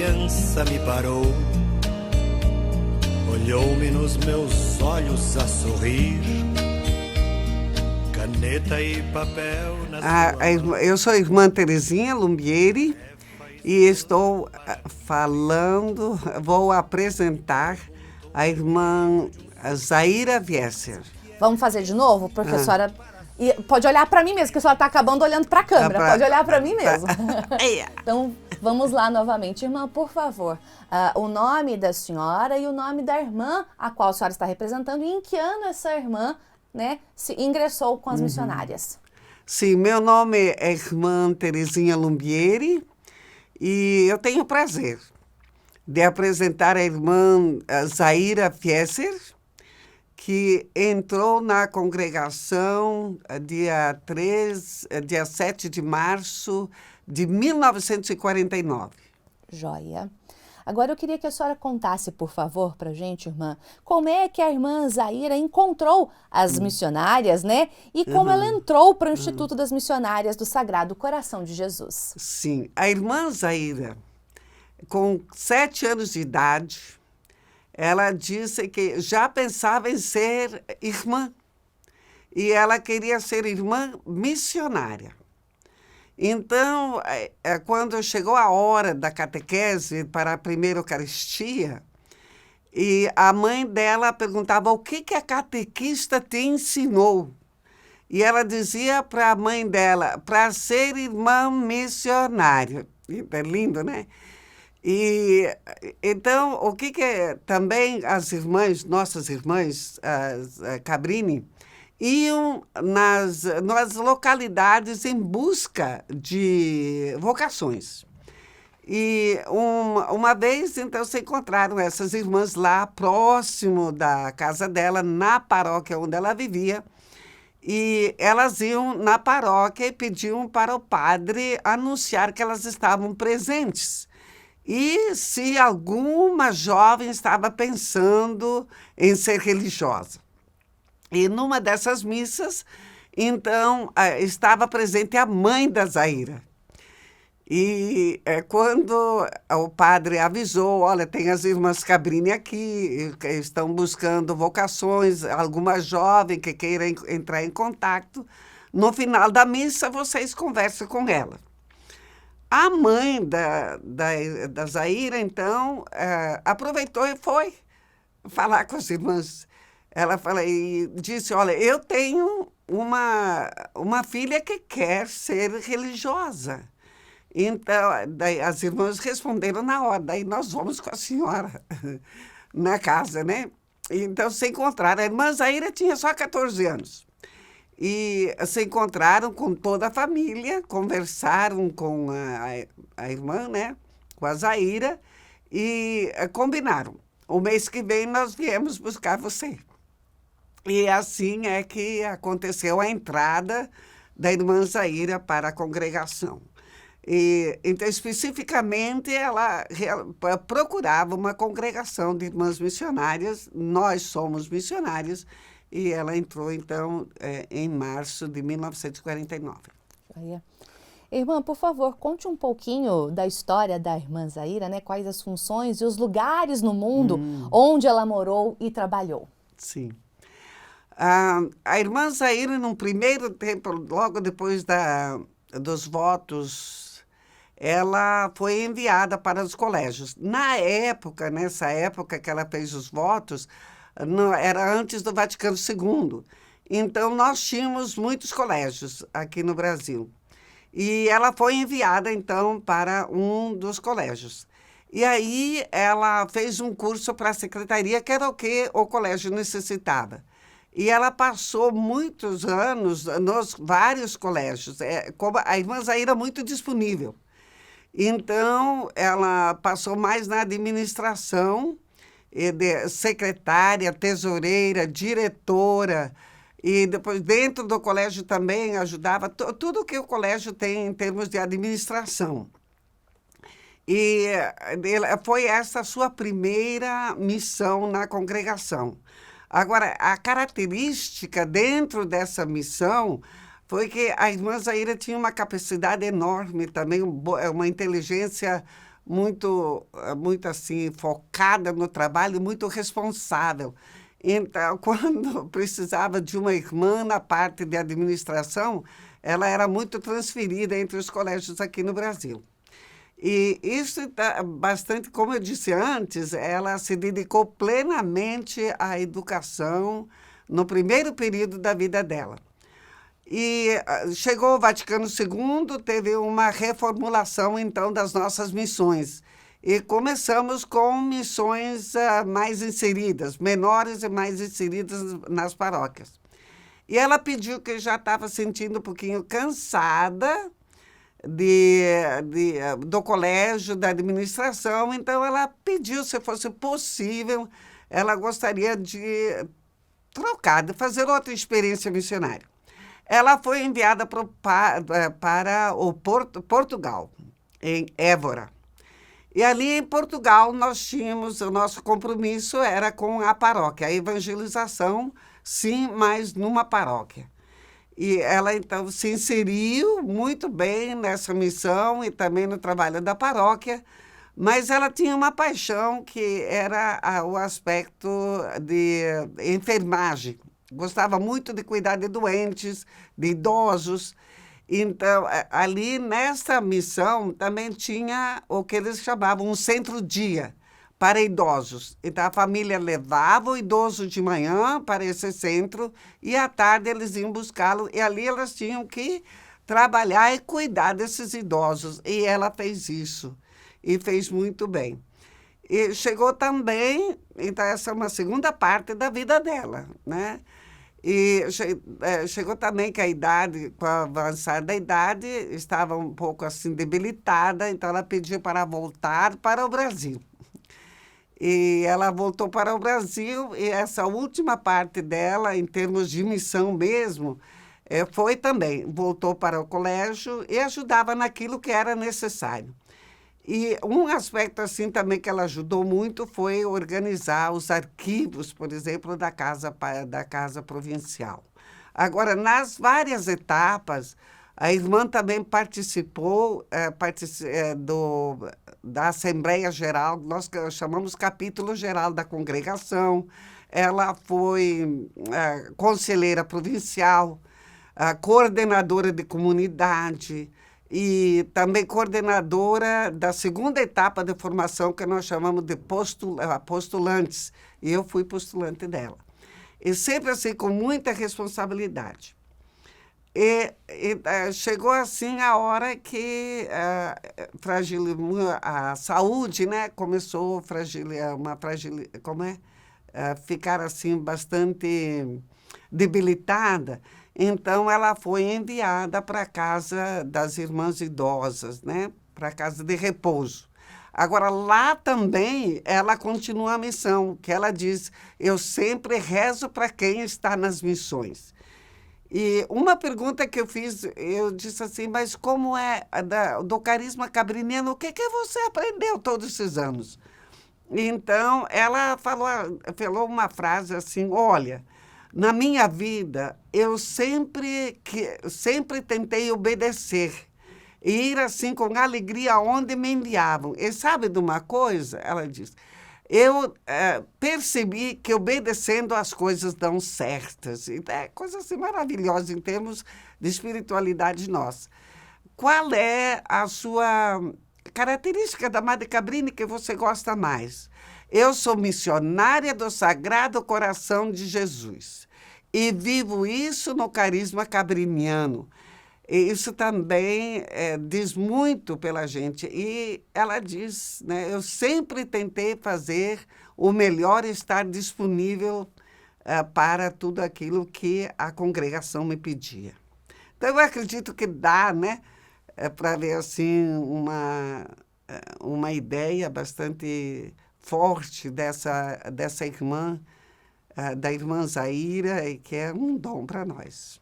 criança me parou, olhou-me nos meus olhos a sorrir, caneta e papel na sua... Eu sou a irmã Terezinha Lumbieri e estou vou apresentar a irmã Zaira Viesser. Vamos fazer de novo, professora? E pode olhar para mim mesmo, que a senhora está acabando olhando para a câmera. Pode olhar para mim mesmo. Então, vamos lá novamente. Irmã, por favor, o nome da senhora e o nome da irmã a qual a senhora está representando e em que ano essa irmã, né, se ingressou com as missionárias. Sim, meu nome é irmã Terezinha Lumbieri e eu tenho o prazer de apresentar a irmã Zaira Viesser, que entrou na congregação dia 7 de março de 1949. Joia. Agora eu queria que a senhora contasse, por favor, para a gente, irmã, como é que a irmã Zaira encontrou as missionárias, né? E como ela entrou para o Instituto das Missionárias do Sagrado Coração de Jesus. Sim, a irmã Zaira, com 7 anos de idade, ela disse que já pensava em ser irmã. E ela queria ser irmã missionária. Então, quando chegou a hora da catequese para a primeira Eucaristia, e a mãe dela perguntava o que a catequista te ensinou. E ela dizia para a mãe dela, para ser irmã missionária. É lindo, né? E então, o que também as irmãs, nossas irmãs, as Cabrini, iam nas localidades em busca de vocações. E uma vez, então, se encontraram essas irmãs lá, próximo da casa dela, na paróquia onde ela vivia, e elas iam na paróquia e pediam para o padre anunciar que elas estavam presentes. E se alguma jovem estava pensando em ser religiosa. E numa dessas missas, então, estava presente a mãe da Zaira. E quando o padre avisou, olha, tem as irmãs Cabrini aqui, que estão buscando vocações, alguma jovem que queira entrar em contato, no final da missa vocês conversam com ela. A mãe da Zaira, então, aproveitou e foi falar com as irmãs. Ela e disse, olha, eu tenho uma filha que quer ser religiosa. Então, daí as irmãs responderam na hora, daí nós vamos com a senhora na casa, né? Então, se encontraram. A irmã Zaira tinha só 14 anos. E se encontraram com toda a família, conversaram com a irmã, né? Com a Zaira, e combinaram. O mês que vem nós viemos buscar você. E assim é que aconteceu a entrada da irmã Zaira para a congregação. E, então, especificamente, ela procurava uma congregação de irmãs missionárias, nós somos missionárias, e ela entrou, então, em março de 1949. Irmã, por favor, conte um pouquinho da história da irmã Zaira, né? Quais as funções e os lugares no mundo onde ela morou e trabalhou. Sim. A irmã Zaira, num primeiro tempo, logo depois dos votos, ela foi enviada para os colégios. Nessa época que ela fez os votos, era antes do Vaticano II. Então, nós tínhamos muitos colégios aqui no Brasil. E ela foi enviada, então, para um dos colégios. E aí, ela fez um curso para a secretaria, que era o que o colégio necessitava. E ela passou muitos anos nos vários colégios. Como a irmã Zaira muito disponível. Então, ela passou mais na administração, secretária, tesoureira, diretora, e depois dentro do colégio também ajudava tudo que o colégio tem em termos de administração. E foi essa a sua primeira missão na congregação. Agora, a característica dentro dessa missão foi que a irmã Zaira tinha uma capacidade enorme também, uma inteligência muito assim, focada no trabalho, muito responsável. Então, quando precisava de uma irmã na parte de administração, ela era muito transferida entre os colégios aqui no Brasil. E isso está bastante, como eu disse antes, ela se dedicou plenamente à educação no primeiro período da vida dela. E chegou o Vaticano II, teve uma reformulação, então, das nossas missões. E começamos com missões mais inseridas, menores e mais inseridas nas paróquias. E ela pediu, que já estava sentindo um pouquinho cansada do colégio, da administração, então ela pediu, se fosse possível, ela gostaria de trocar, de fazer outra experiência missionária. Ela foi enviada para Portugal, em Évora. E ali em Portugal nós tínhamos, o nosso compromisso era com a paróquia, a evangelização, sim, mas numa paróquia. E ela, então, se inseriu muito bem nessa missão e também no trabalho da paróquia, mas ela tinha uma paixão que era o aspecto de enfermagem. Gostava muito de cuidar de doentes, de idosos. Então, ali nessa missão também tinha o que eles chamavam um centro-dia para idosos. Então, a família levava o idoso de manhã para esse centro e à tarde eles iam buscá-lo. E ali elas tinham que trabalhar e cuidar desses idosos. E ela fez isso. E fez muito bem. E chegou também, então essa é uma segunda parte da vida dela, né? E chegou também que a idade, com a avançar da idade, estava um pouco assim debilitada, então ela pediu para voltar para o Brasil. E ela voltou para o Brasil e essa última parte dela, em termos de missão mesmo, foi também, voltou para o colégio e ajudava naquilo que era necessário. E um aspecto assim também que ela ajudou muito foi organizar os arquivos, por exemplo, da casa provincial. Agora, nas várias etapas, a irmã também participou da Assembleia Geral, nós chamamos capítulo geral da congregação. Ela foi conselheira provincial, coordenadora de comunidade, e também coordenadora da segunda etapa de formação, que nós chamamos de postulantes. E eu fui postulante dela. E sempre assim, com muita responsabilidade. E chegou assim a hora que a saúde, né, começou ficar assim bastante debilitada. Então, ela foi enviada para a casa das irmãs idosas, né? Para a casa de repouso. Agora, lá também, ela continua a missão, que ela diz, eu sempre rezo para quem está nas missões. E uma pergunta que eu fiz, eu disse assim, mas como é do carisma cabriniano, o que você aprendeu todos esses anos? Então, ela falou uma frase assim, olha, na minha vida, eu sempre tentei obedecer e ir assim com alegria aonde me enviavam. E sabe de uma coisa? Ela diz, eu percebi que obedecendo as coisas dão certas. E é coisa assim maravilhosa em termos de espiritualidade nossa. Qual é a sua característica da Madre Cabrini que você gosta mais? Eu sou missionária do Sagrado Coração de Jesus e vivo isso no carisma cabriniano. E isso também diz muito pela gente. E ela diz, né, eu sempre tentei fazer o melhor, estar disponível para tudo aquilo que a congregação me pedia. Então, eu acredito que dá, né, para ver assim, uma ideia bastante forte dessa irmã, da irmã Zaira, e que é um dom para nós.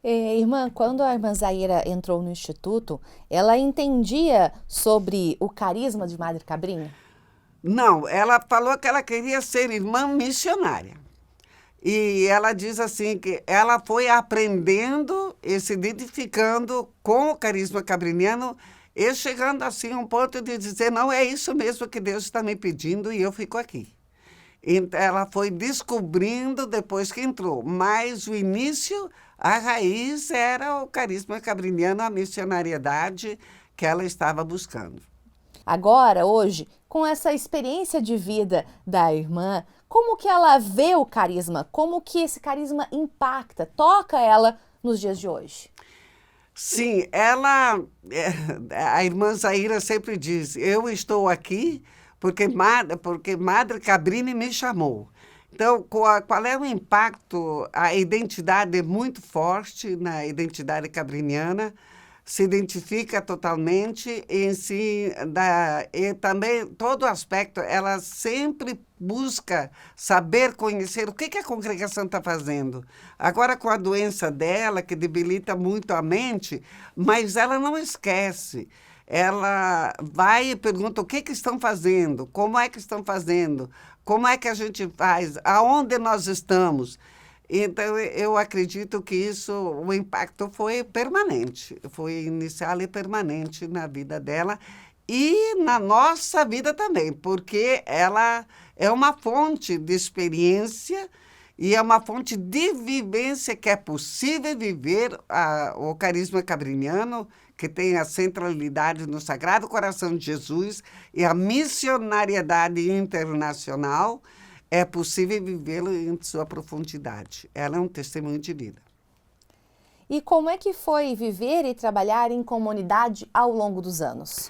Irmã, quando a irmã Zaira entrou no Instituto, ela entendia sobre o carisma de Madre Cabrini? Não, ela falou que ela queria ser irmã missionária. E ela diz assim que ela foi aprendendo e se identificando com o carisma cabriniano E chegando assim a um ponto de dizer, não, é isso mesmo que Deus está me pedindo e eu fico aqui. Então, ela foi descobrindo depois que entrou, mas o início, a raiz era o carisma cabriniano, a missionariedade que ela estava buscando. Agora, hoje, com essa experiência de vida da irmã, como que ela vê o carisma? Como que esse carisma impacta, toca ela nos dias de hoje? Sim, a irmã Zaira sempre diz, eu estou aqui porque Madre Cabrini me chamou. Então, qual é o impacto? A identidade é muito forte na identidade cabriniana, se identifica totalmente e também todo aspecto, ela sempre busca saber, conhecer o que a congregação está fazendo. Agora, com a doença dela, que debilita muito a mente, mas ela não esquece. Ela vai e pergunta o que estão fazendo, como é que estão fazendo, como é que a gente faz, aonde nós estamos. Então, eu acredito que o impacto foi permanente, foi inicial e permanente na vida dela e na nossa vida também, porque ela é uma fonte de experiência e é uma fonte de vivência que é possível viver o carisma cabriniano, que tem a centralidade no Sagrado Coração de Jesus e a missionariedade internacional. É possível vivê-lo em sua profundidade. Ela é um testemunho de vida. E como é que foi viver e trabalhar em comunidade ao longo dos anos?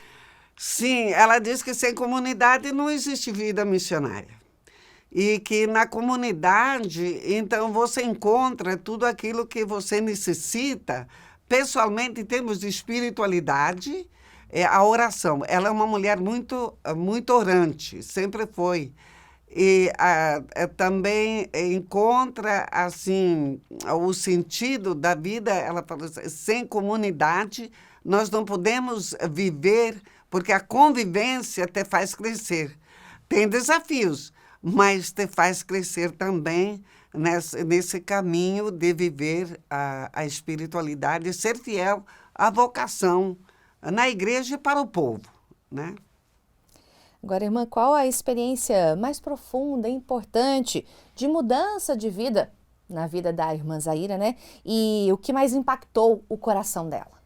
Sim, ela diz que sem comunidade não existe vida missionária. E que na comunidade, então, você encontra tudo aquilo que você necessita, pessoalmente, em termos de espiritualidade, a oração. Ela é uma mulher muito, muito orante, sempre foi. E também encontra, assim, o sentido da vida, ela fala assim, sem comunidade nós não podemos viver, porque a convivência te faz crescer. Tem desafios, mas te faz crescer também nesse caminho de viver a espiritualidade, ser fiel à vocação na igreja e para o povo, né? Agora, irmã, qual a experiência mais profunda e importante de mudança de vida na vida da irmã Zaira, né? E o que mais impactou o coração dela?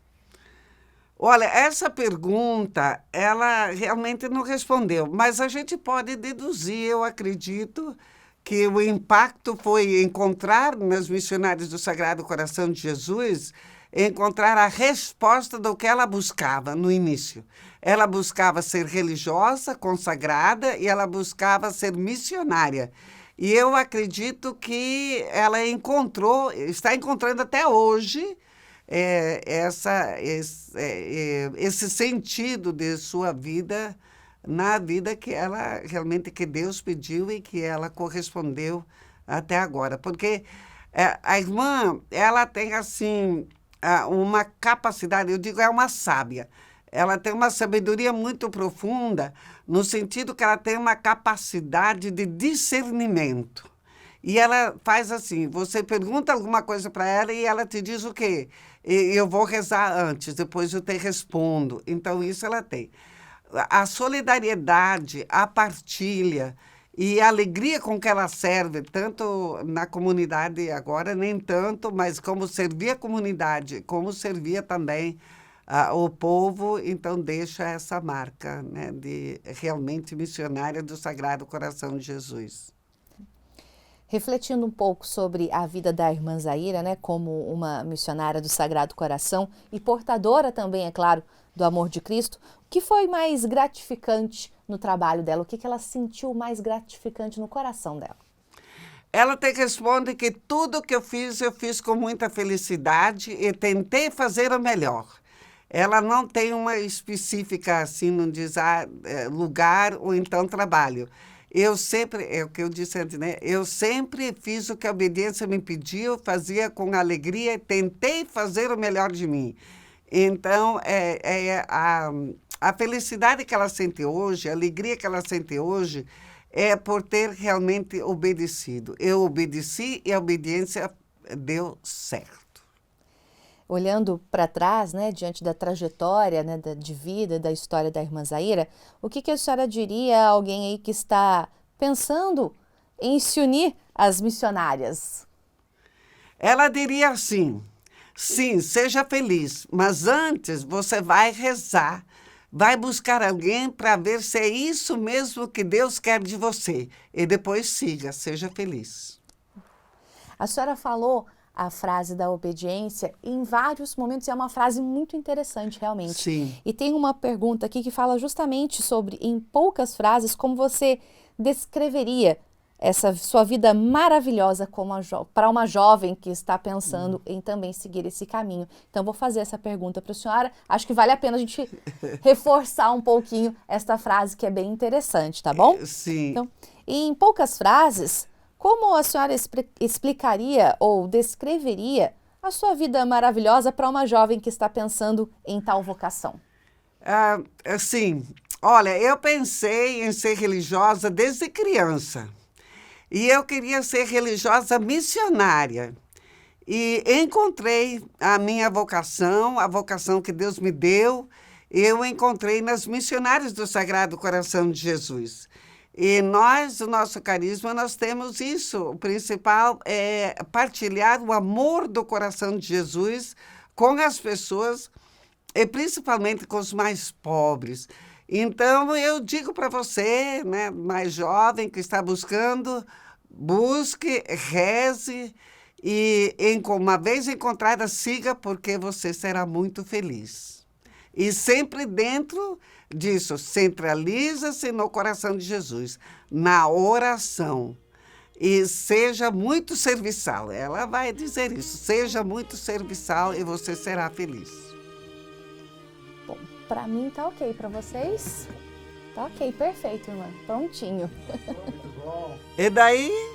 Olha, essa pergunta, ela realmente não respondeu, mas a gente pode deduzir, eu acredito, que o impacto foi encontrar nas missionárias do Sagrado Coração de Jesus, encontrar a resposta do que ela buscava no início. Ela buscava ser religiosa, consagrada, e ela buscava ser missionária. E eu acredito que ela está encontrando até hoje esse sentido de sua vida, na vida que ela realmente, que Deus pediu e que ela correspondeu até agora. Porque a irmã, ela tem assim uma capacidade, eu digo, é uma sábia. Ela tem uma sabedoria muito profunda, no sentido que ela tem uma capacidade de discernimento. E ela faz assim, você pergunta alguma coisa para ela e ela te diz o quê? Eu vou rezar antes, depois eu te respondo. Então, isso ela tem. A solidariedade, a partilha e a alegria com que ela serve, tanto na comunidade agora, nem tanto, mas como servia a comunidade, como servia também o povo, então deixa essa marca, né, de realmente missionária do Sagrado Coração de Jesus. Refletindo um pouco sobre a vida da irmã Zaira, né, como uma missionária do Sagrado Coração e portadora também, é claro, do amor de Cristo, o que foi mais gratificante no trabalho dela? O que ela sentiu mais gratificante no coração dela? Ela te responde que tudo que eu fiz com muita felicidade e tentei fazer o melhor. Ela não tem uma específica, assim, não diz lugar ou então trabalho. Eu sempre, é o que eu disse antes, né? Eu sempre fiz o que a obediência me pediu, fazia com alegria, tentei fazer o melhor de mim. Então, a felicidade que ela sente hoje, a alegria que ela sente hoje, é por ter realmente obedecido. Eu obedeci e a obediência deu certo. olhando para trás, né, diante da trajetória, né, de vida, da história da irmã Zaira, o que a senhora diria a alguém aí que está pensando em se unir às missionárias? Ela diria assim: sim, seja feliz, mas antes você vai rezar, vai buscar alguém para ver se é isso mesmo que Deus quer de você. E depois siga, seja feliz. A senhora falou a frase da obediência em vários momentos, e é uma frase muito interessante, realmente. Sim. E tem uma pergunta aqui que fala justamente sobre, em poucas frases, como você descreveria essa sua vida maravilhosa para uma jovem que está pensando em também seguir esse caminho. Então, vou fazer essa pergunta para a senhora. Acho que vale a pena a gente reforçar um pouquinho esta frase, que é bem interessante, tá bom? Sim. Então, em poucas frases, como a senhora explicaria ou descreveria a sua vida maravilhosa para uma jovem que está pensando em tal vocação? Sim. Olha, eu pensei em ser religiosa desde criança. E eu queria ser religiosa missionária. E encontrei a minha vocação, a vocação que Deus me deu, eu encontrei nas missionárias do Sagrado Coração de Jesus. E nós, o nosso carisma, nós temos isso. O principal é partilhar o amor do coração de Jesus com as pessoas, e principalmente com os mais pobres. Então, eu digo para você, né, mais jovem, que está buscando, busque, reze e, uma vez encontrada, siga, porque você será muito feliz. E sempre dentro disso, centraliza-se no coração de Jesus, na oração. E seja muito serviçal. Ela vai dizer isso. Seja muito serviçal e você será feliz. Bom, para mim tá ok. Para vocês? Tá ok, perfeito, irmã. Prontinho. E daí